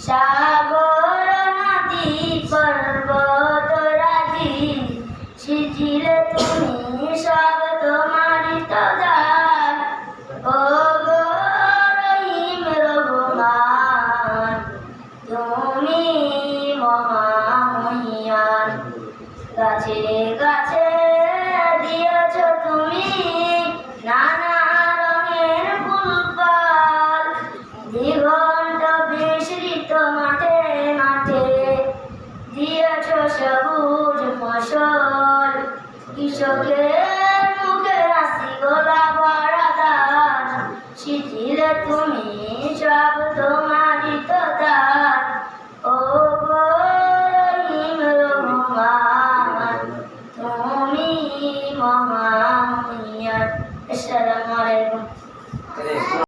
সাগর নদী পর্বত রাজি সিজিলে তুমি সব তোমারই তো দান। ও গো রহিম রহমান তুমি মহামহিয়ান। গাছে গাছে দিয়েছ তুমি নানা রঙের ফুল ফল, দিগন্ত বিস্তৃত মাঠে মাঠে দিয়েছ সবুজ ফসল। কৃষকের মুখে হাসি গোলা ভরা দান, সিজিলে তুমি